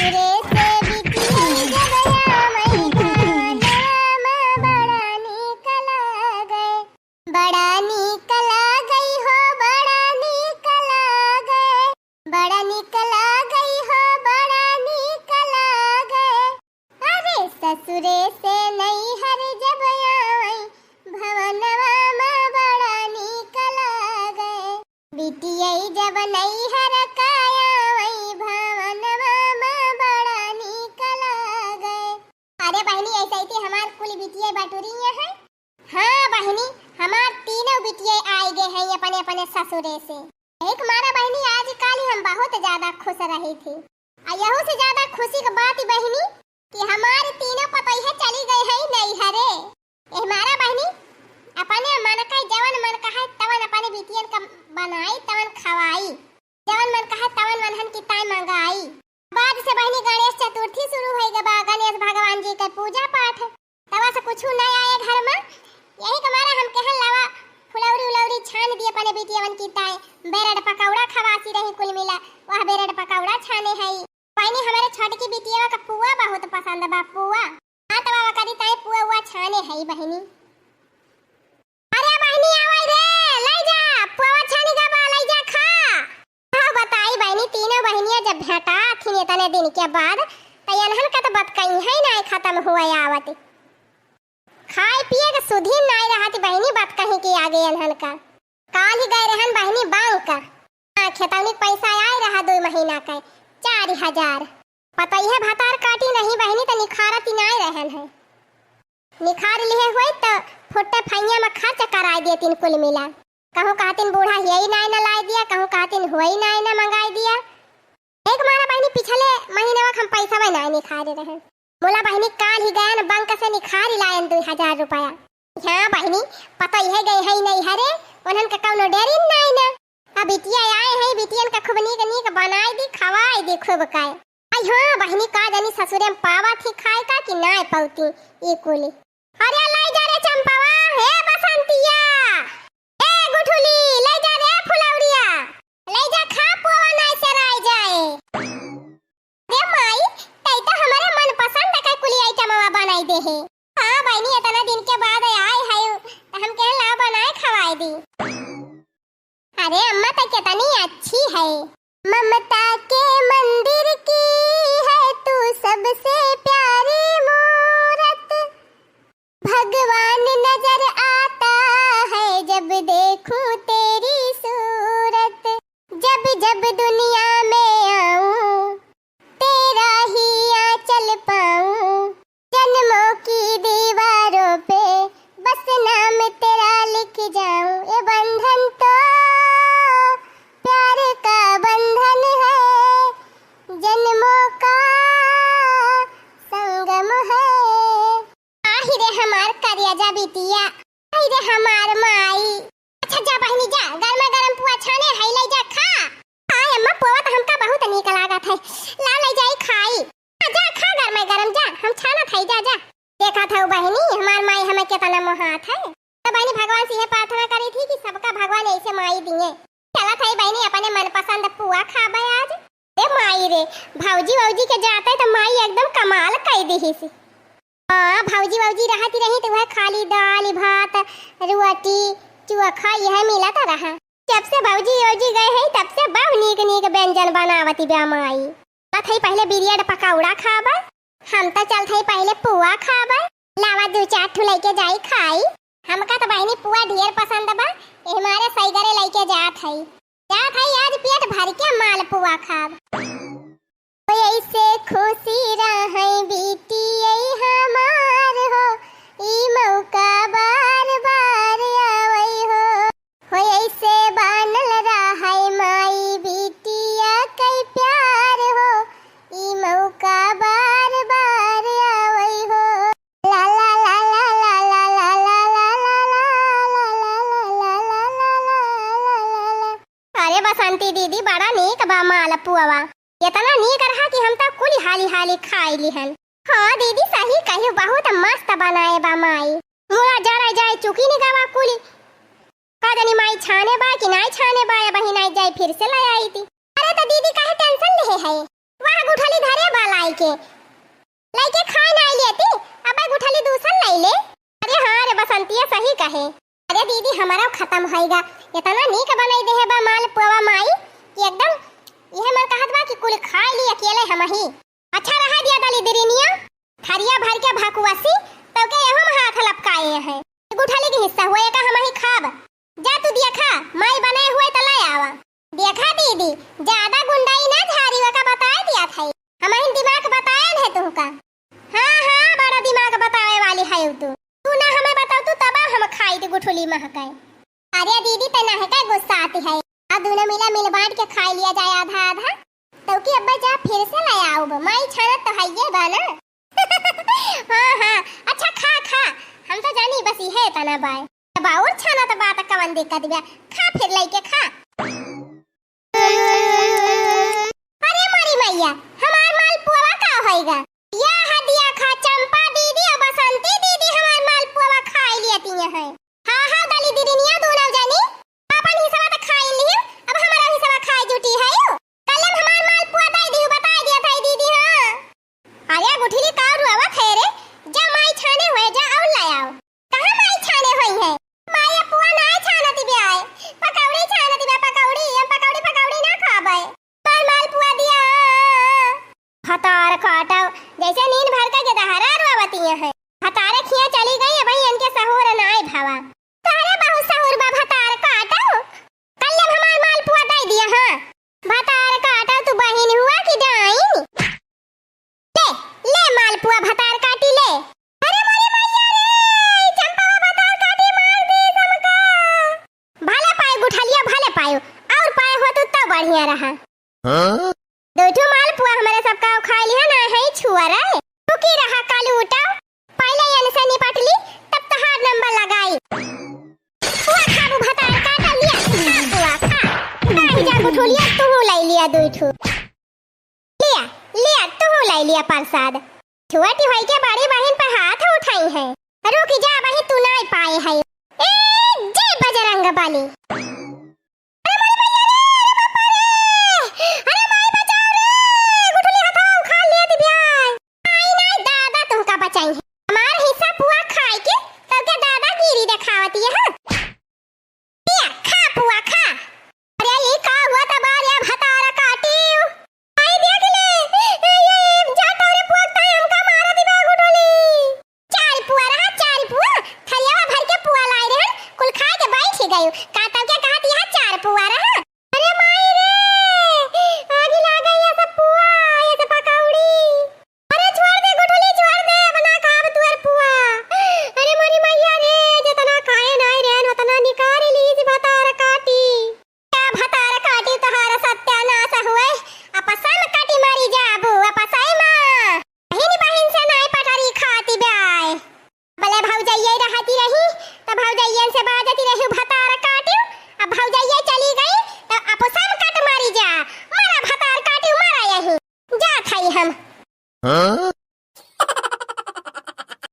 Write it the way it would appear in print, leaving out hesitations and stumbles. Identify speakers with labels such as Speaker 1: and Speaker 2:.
Speaker 1: ससुरे से बिटिया जब आवई गानवा बड़ा निकल गए, बड़ा निकल गई हो, बड़ा निकल गए, बड़ा निकल गई हो, बड़ा निकल गए। अरे ससुरे से नैहर जब आवई भवनवा में बड़ा निकल गए, बिटिया जब नैहर कायावई भवनवा में बड़ा निकल गए। अरे बहनी ऐसे ही हमार कुल बिटिया बटुरिया है। हाँ बहनी, हमार तीनों बिटिया आई गए हैं अपने अपने ससुरे से। एक मारा बहनी आज कल हम बहुत ज्यादा खुश रही थी। यहू से ज्यादा खुशी की बात बहनी कि हमारे तीनों पतोहिया चली गई है नैहरे। हमारा बहनी अपने मन का जवन मन का है तवन अपने बिटियन का बनाई तवन खवाई, जवन मन का है तवन मनहन की ताई मंगाई। बाद से बहनी गणेश चतुर्थी शुरू हो गई, गणेश भगवान जी का पूजा पाठ, तवा से कुछ नहीं आए घर में। यही कमारा हम कहन लावा फुलौरी उलौरी छान दिए अपने बिटियन की ताई, बेरड पकौड़ा खवासी रही कुल मिला, वह बेरड पकौड़ा छाने है। बहनी हमारे छोटी बिटिया का पुआ बहुत पसंद बा, पुआ हां तवा करी ताई पुआ हुआ छाने है बहनी। अरे बहनी आवई रे, ले जा पुआ छानी का बा, ले जा खा। हां बताई बहनी तीनों बहनियां जब भेटा थी इतने दिन के बाद तयनहन का तो बात कहीं है ना खत्म हुआ आवत। खाए पिए के सुधी नहीं रहती बहनी, बात कहीं की आगे अनहन का। काल ही गए रहन बहनी बैंक का, हां खेतौनी पैसा आए रहा 2 महीना का 4000। पता ही है भतार काटी नहीं बहनी तो निखारत ही नहीं रहन है। निखार लिए हुए तो फुट्टे फैया में खर्च कराई दिए तीन कुल मिला। कहूँ कहतिन बूढ़ा यही नहीं न लाई दिया, कहूँ कहतिन हुई नहीं न मंगाई दिया। एक मारा बहनी पिछले महीने में हम पैसा में नहीं निखारे रहे। बोला बहनी काल ही गए न बैंक से निखार लायन 2000 रुपया। हाँ बहनी पता ही है गई है नहीं हरे उन्हन का कौनो डेरी नहीं न। अब बिटिया आए हैं, बिटियन का खूब नीक बनाई दी खवाई दी खूब काए। आई हाँ बहनी का जानी ससुरे में पावा थी खाए का कि नहीं पौती ई कुली। अरे ले जा रे चंपावा, हे बसंतिया, ए गुठुली ले जा रे फुलौरिया, ले जा खा पुआ नहीं सराय जाए। रे माई तई तो हमारे मन पसंद का कुली आइटमवा बनाई दे है। हां बहनी इतना दिन के बाद आए है हम कह ला बनाए खवाई दी। अरे अम्मा तो कितनी अच्छी है, ममता के मंदिर की है तू सबसे प्यारी मूरत, भगवान नजर आता है जब देखूं तेरी सूरत, जब जब दुनिया में आऊं तेरा ही आंचल पाऊं, जन्मों की दीवारों पे बस नाम तेरा लिख जाऊं। ये बंधन तो प्यार का बंधन है, जन्मों का संगम है। आहिरे हमार करिया जा बिटिया, आहिरे हमार माई। अच्छा जा बहनी जा, गरमा गरम पुआ छाने है ले जा खा। हाय अम्मा पुआ तो हमका बहुत नीक लागत है, ला ले जाई खाई। जा खा गरमा गरम जा, हम छाना खाई जा जा। देखा था बहनी हमार माई हमें कितना मोहात है। तो बहनी भगवान से ये प्रार्थना करी थी कि सबका भगवान ऐसे माई दिए। चला था बहनी अपने मनपसंद पुआ खाबे आज। रे माई रे भौजी वौजी के जाते तो माई एकदम कमाल कर दी ही। हाँ भौजी वौजी रहती रही तो वह खाली दाल भात रोटी चोखा यह मिला तो रहा। जब से भौजी वौजी गए हैं तब से बहुत नीक व्यंजन बनावती बे माई। थई पहले बिरियाड पकौड़ा खाबा, हम तो चल थई पहले पुआ खाबा, लावा 2-4 ठो लेके जाई खाई। हमका तो बहनी पुआ ढेर पसंद बा, हमारे सईगरे लेके जात है आज पेट भर के माल पुआ खाब। ऐसे खुशी रहे बिटिया हमार हो, ई मौका बार बार आवई हो ऐसे बनल रहे माई बिटिया कई प्यार हो, ई मौका बार बार आवई हो। ला ला ला ला ला ला ला ला ला ला ला। अरे बसंती दीदी बड़ा नीक बा माल पुआ, इतना नीक रहा कि हम तो कुली हाली हाली खाई लिहन। हाँ दीदी सही कही, बहुत मस्त बनाए बा माई। मोरा जरा जाए चुकी नहीं गवा कुली का जानी माई छाने बा कि नहीं छाने बा, या बहिन आई जाए फिर से ले आई थी। अरे तो दीदी काहे टेंशन ले है, वह गुठली धरे वाला के खाए नहीं लेती। अब गुठली दूसर ले ले। अरे हाँ रे बसंतिया सही कहे। अरे दीदी हमारा खत्म होएगा। इतना नीक बनाई दे है बा माल पुआ माई कि एकदम यह मन कहत बा कि कुल खा ली अकेले हम ही। अच्छा रहा दिया दाली दिरिनिया थरिया भर के भाकुआसी तो के हम हाथ लपकाए हैं। गुठली के हिस्सा हुए का हम ही खाब। जा तू दिया खा माई बनाए हुए तो ले आवा। देखा दीदी ज्यादा गुंडाई ना झारी का बता दिया था। हमारे दिमाग बताया है तुमका। हाँ हाँ बड़ा दिमाग बतावे वाली है तू ना हमें बताओ तू तब हम खाई थी गुठली महकाए। अरे दीदी तना है क्या गुस्सा आती है। अब दोनों मिल बांट के खा लिया जाए आधा आधा तो कि अब्बा जा फिर से ले आओ माई छाना तो है ये बाना। हाँ हाँ अच्छा खा खा हम तो जानी बस ये तना बाय बाउर छाना तो बात कवन दिक्कत बा खा फिर लेके खा। अरे मारी मैया हमार माल पुआ का होएगा। या हदिया खा चंपा दीदी और बसंती दीदी हमार माल पुआ खा लियती है। हां हां दाली दीदी निया दोनों जानी अपन हिस्सा तो खा लिए अब हमारा हिस्सा खाए जुटी है। कल हमार माल पुआ दे दी बता दिया था दीदी। हां अरे गुठली का रुआवा खैरे जा माई छाने हुए जा और ले आओ। कहां माई छाने हुई है माई पुआ ना छानती बे आए पकौड़ी छानती बे पकौड़ी हम पकौड़ी ना खाबे पर माल पुआ दिया। हतार काटा जैसे नींद भर के दहरा रुआवती है। हतारे खिया चली गई है भाई इनके सहूर ना आए भावा। तारे बहुत सहूर बा हतार काटा कल हमार माल पुआ दे दिया। हां भतार काटा तू बहिन हुआ कि डाइन ले ले माल पुआ भतार काटी ले। अरे मोरे मैया रे चंपा भतार काटी मार दी हमका। भले पाए गुठलिया भले पाए और पाए हो तो बढ़िया रहा। हां दोठो माल पुआ हमारे सबका खा लिया ना है छुआ रहे रुकी रहा कालू उठा पहले यानी से निपट ली तब तो हार नंबर लगाई। पुआ खाबू भतार काटा लिया खा पुआ खा नहीं जा गुठलिया तू ले लिया दोठो लिया लिया तू ले लिया प्रसाद। छुआटी होई के बड़ी बहन पे हाथ उठाई है। रुकी जा बहन तू नहीं पाए है। ए जय बजरंग बली।